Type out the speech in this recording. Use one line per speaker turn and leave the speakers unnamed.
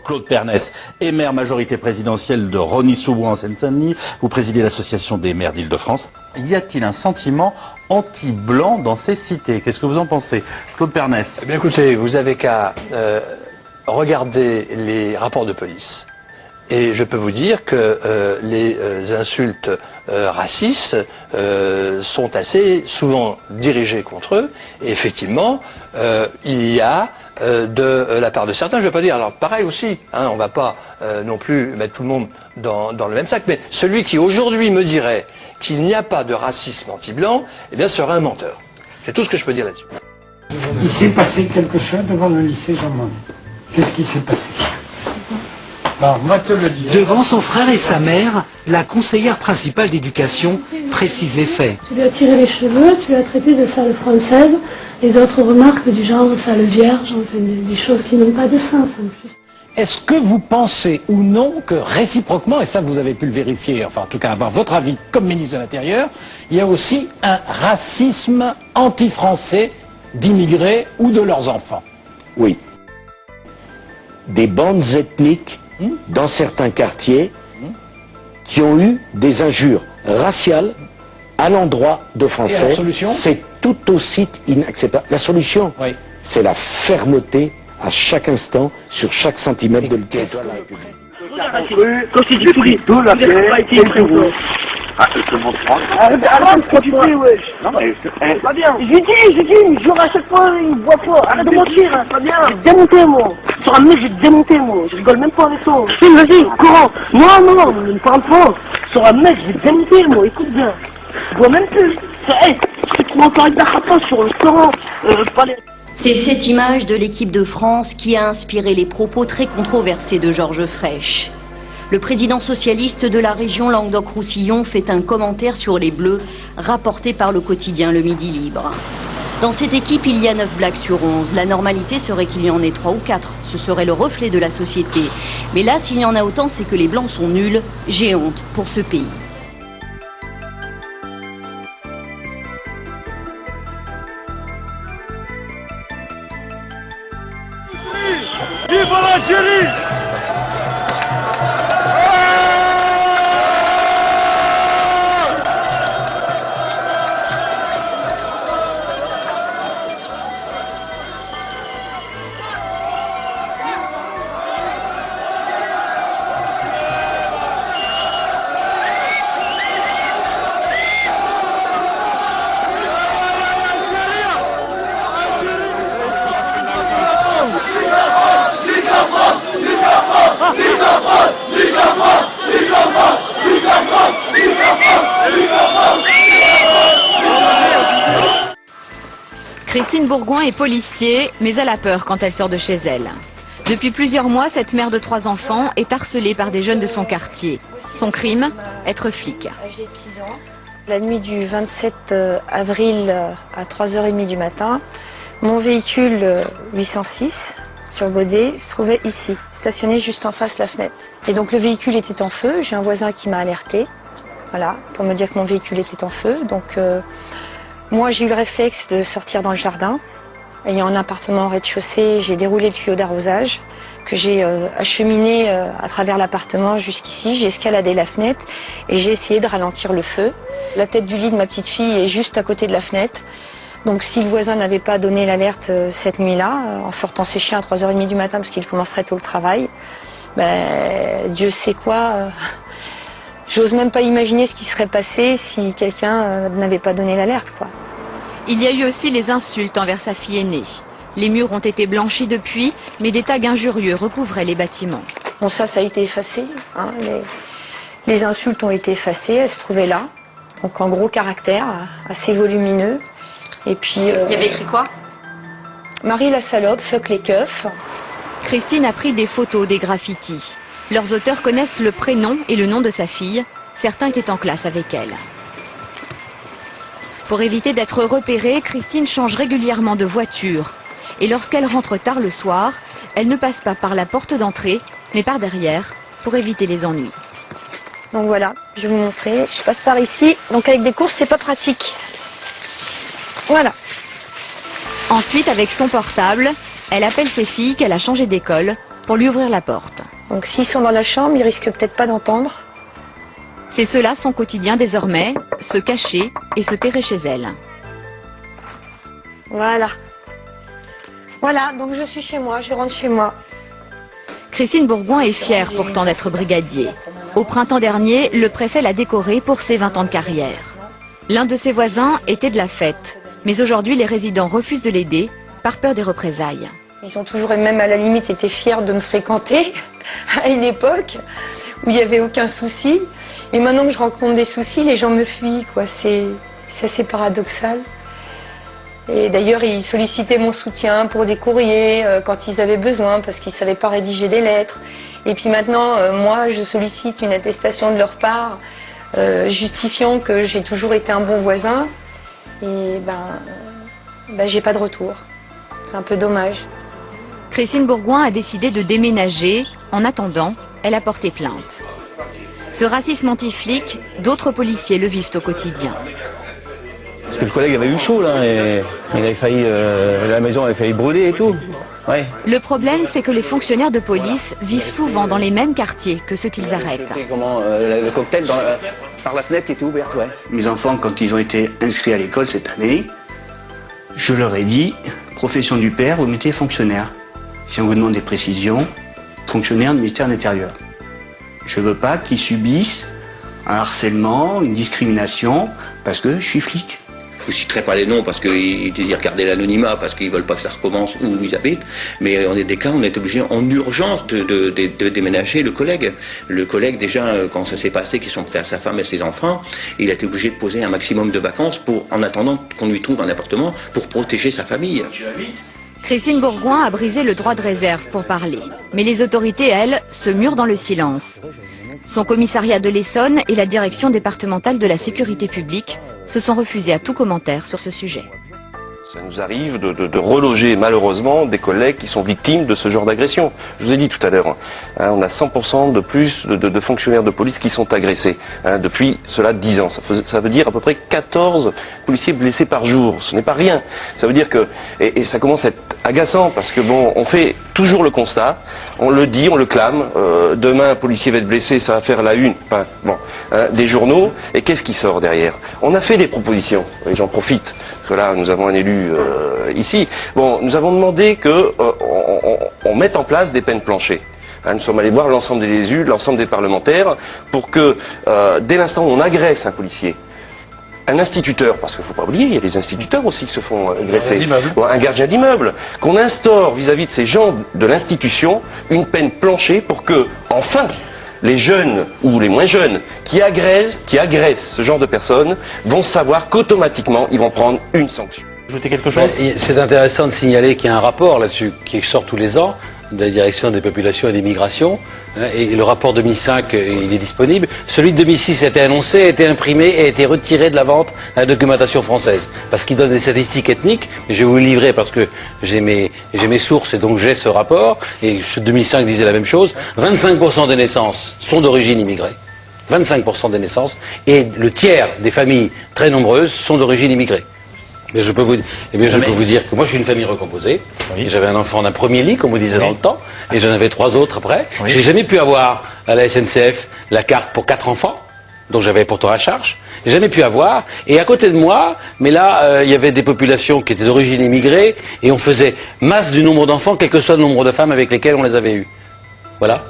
Claude Pernès est maire majorité présidentielle de Rosny-sous-Bois en Seine-Saint-Denis. Vous présidez l'association des maires d'Île-de-France. Y a-t-il un sentiment anti-blanc dans ces cités? Qu'est-ce que vous en pensez, Claude Pernès?
Eh bien écoutez, vous avez qu'à regarder les rapports de police. Et je peux vous dire que les insultes racistes sont assez souvent dirigées contre eux. Et effectivement, il y a de la part de certains, je ne vais pas dire, alors pareil aussi, hein, on ne va pas non plus mettre tout le monde dans le même sac, mais celui qui aujourd'hui me dirait qu'il n'y a pas de racisme anti-blanc, eh bien serait un menteur. C'est tout ce que je peux dire là-dessus.
Il s'est passé quelque chose devant le lycée Jean Monnet. Qu'est-ce qui s'est passé? Bon, moi te le dis.
Devant son frère et sa mère, la conseillère principale d'éducation précise les faits.
Tu lui as tiré les cheveux, tu l'as traité de sale française, et d'autres remarques du genre sale vierge, enfin des choses qui n'ont pas de sens en plus.
Est-ce que vous pensez ou non que réciproquement, et ça vous avez pu le vérifier, enfin en tout cas avoir votre avis comme ministre de l'Intérieur, il y a aussi un racisme anti-français d'immigrés ou de leurs enfants?
Oui. Des bandes ethniques dans certains quartiers qui ont eu des injures raciales à l'endroit de Français. C'est tout aussi inacceptable. La solution, oui, c'est la fermeté à chaque instant, sur chaque centimètre de le territoire de la République.
Quand c'est du prix, tout la paix, c'est le rouge. Ah, je te montre pas. Arrête de mentir, wesh. Non, mais c'est pas bien. J'ai dit, il jure à chaque fois, il boit pas. Arrête de mentir, hein, pas bien. Je vais te démonter, moi. Sur un mec, je vais te démonter, moi. Je rigole même pas avec toi. Si, vas-y, courant. Non, ne me parle pas. Sur un mec, je vais te démonter, moi. Écoute bien. Je bois même plus. Hey, tu m'as encore une pas sur le Coran.
C'est cette image de l'équipe de France qui a inspiré les propos très controversés de Georges Frêche. Le président socialiste de la région Languedoc-Roussillon fait un commentaire sur les Bleus, rapporté par le quotidien Le Midi Libre. Dans cette équipe, il y a 9 blagues sur 11. La normalité serait qu'il y en ait 3 ou 4. Ce serait le reflet de la société. Mais là, s'il y en a autant, c'est que les Blancs sont nuls. J'ai honte pour ce pays.
Vive l'Algérie!
Christine Bourgoin est policier, mais elle a peur quand elle sort de chez elle. Depuis plusieurs mois, cette mère de 3 enfants est harcelée par des jeunes de son quartier. Son crime, être flic.
J'ai 6 ans. La nuit du 27 avril à 3h30 du matin, mon véhicule 806 turbodé se trouvait ici, stationné juste en face de la fenêtre. Et donc le véhicule était en feu, j'ai un voisin qui m'a alerté, voilà, pour me dire que mon véhicule était en feu. Donc moi j'ai eu le réflexe de sortir dans le jardin. Ayant un appartement au rez-de-chaussée, j'ai déroulé le tuyau d'arrosage que j'ai acheminé à travers l'appartement jusqu'ici. J'ai escaladé la fenêtre et j'ai essayé de ralentir le feu. La tête du lit de ma petite fille est juste à côté de la fenêtre. Donc si le voisin n'avait pas donné l'alerte cette nuit-là, en sortant ses chiens à 3h30 du matin parce qu'il commencerait tôt le travail, ben, Dieu sait quoi, j'ose même pas imaginer ce qui serait passé si quelqu'un n'avait pas donné l'alerte, quoi.
Il y a eu aussi les insultes envers sa fille aînée. Les murs ont été blanchis depuis, mais des tags injurieux recouvraient les bâtiments.
Bon, ça a été effacé, hein. Les insultes ont été effacées, elles se trouvaient là. Donc en gros caractère, assez volumineux. Et puis... Il
y avait écrit quoi?
Marie la salope, fuck les keufs.
Christine a pris des photos des graffitis. Leurs auteurs connaissent le prénom et le nom de sa fille. Certains étaient en classe avec elle. Pour éviter d'être repérée, Christine change régulièrement de voiture. Et lorsqu'elle rentre tard le soir, elle ne passe pas par la porte d'entrée, mais par derrière, pour éviter les ennuis.
Donc voilà, je vais vous montrer. Je passe par ici. Donc avec des courses, c'est pas pratique. Voilà.
Ensuite, avec son portable, elle appelle ses filles qu'elle a changé d'école pour lui ouvrir la porte.
Donc s'ils sont dans la chambre, ils risquent peut-être pas d'entendre.
C'est cela son quotidien désormais, se cacher et se terrer chez elle.
Voilà. Voilà, donc je suis chez moi, je rentre chez moi.
Christine Bourgoin est fière pourtant d'être brigadier. Au printemps dernier, le préfet l'a décorée pour ses 20 ans de carrière. L'un de ses voisins était de la fête, mais aujourd'hui les résidents refusent de l'aider par peur des représailles.
Ils ont toujours, et même à la limite, été fiers de me fréquenter à une époque où il n'y avait aucun souci. Et maintenant que je rencontre des soucis, les gens me fuient, quoi. C'est assez paradoxal. Et d'ailleurs, ils sollicitaient mon soutien pour des courriers quand ils avaient besoin, parce qu'ils ne savaient pas rédiger des lettres. Et puis maintenant, moi, je sollicite une attestation de leur part, justifiant que j'ai toujours été un bon voisin. Et j'ai pas de retour. C'est un peu dommage.
Christine Bourgoin a décidé de déménager. En attendant, elle a porté plainte. Ce racisme anti-flic, d'autres policiers le vivent au quotidien.
Parce que le collègue avait eu chaud là, et il avait failli, la maison avait failli brûler et tout. Ouais.
Le problème, c'est que les fonctionnaires de police vivent souvent dans les mêmes quartiers que ceux qu'ils arrêtent.
Comment, le cocktail par la fenêtre qui était ouverte, ouais.
Mes enfants, quand ils ont été inscrits à l'école cette année, je leur ai dit, profession du père, vous mettez fonctionnaire. Si on vous demande des précisions, fonctionnaire du ministère de l'Intérieur. Je veux pas qu'ils subissent un harcèlement, une discrimination, parce que je suis flic.
Je ne citerai pas les noms parce qu'ils désirent garder l'anonymat, parce qu'ils ne veulent pas que ça recommence où ils habitent, mais on est des cas où on est obligé en urgence de déménager le collègue. Le collègue, déjà, quand ça s'est passé, qu'ils sont prêts à sa femme et ses enfants, il a été obligé de poser un maximum de vacances en attendant qu'on lui trouve un appartement pour protéger sa famille.
Christine Bourgoin a brisé le droit de réserve pour parler. Mais les autorités, elles, se murent dans le silence. Son commissariat de l'Essonne et la direction départementale de la sécurité publique se sont refusés à tout commentaire sur ce sujet.
Ça nous arrive de reloger malheureusement des collègues qui sont victimes de ce genre d'agression. Je vous ai dit tout à l'heure, hein, on a 100% de plus de fonctionnaires de police qui sont agressés depuis cela 10 ans. Ça veut dire à peu près 14 policiers blessés par jour. Ce n'est pas rien. Ça veut dire que, et ça commence à être agaçant parce que bon, on fait toujours le constat, on le dit, on le clame, demain un policier va être blessé, ça va faire la une, des journaux, et qu'est-ce qui sort derrière? On a fait des propositions, et j'en profite, parce que là nous avons un élu ici. Bon, nous avons demandé qu'on mette en place des peines planchées. Nous sommes allés voir l'ensemble des élus, l'ensemble des parlementaires, pour que dès l'instant où on agresse un policier, un instituteur, parce qu'il ne faut pas oublier, il y a des instituteurs aussi qui se font agresser, un gardien d'immeuble, qu'on instaure vis-à-vis de ces gens de l'institution une peine planchée pour que, enfin, les jeunes ou les moins jeunes qui agressent ce genre de personnes vont savoir qu'automatiquement ils vont prendre une sanction.
Ajouter quelque chose ?
C'est intéressant de signaler qu'il y a un rapport là-dessus qui sort tous les ans de la direction des populations et des migrations, et le rapport 2005 il est disponible. Celui de 2006 a été annoncé, a été imprimé et a été retiré de la vente à la documentation française parce qu'il donne des statistiques ethniques. Je vais vous le livrer parce que j'ai mes sources et donc j'ai ce rapport, et ce 2005 disait la même chose. 25% des naissances sont d'origine immigrée. 25% des naissances, et le tiers des familles très nombreuses sont d'origine immigrée. Mais je peux vous dire que moi je suis une famille recomposée. Oui. J'avais un enfant d'un premier lit, comme on disait dans le temps, et j'en avais 3 autres après. Oui. J'ai jamais pu avoir à la SNCF la carte pour 4 enfants, dont j'avais pourtant à charge. J'ai jamais pu avoir. Et à côté de moi, mais là, il y avait des populations qui étaient d'origine immigrée, et on faisait masse du nombre d'enfants, quel que soit le nombre de femmes avec lesquelles on les avait eus. Voilà.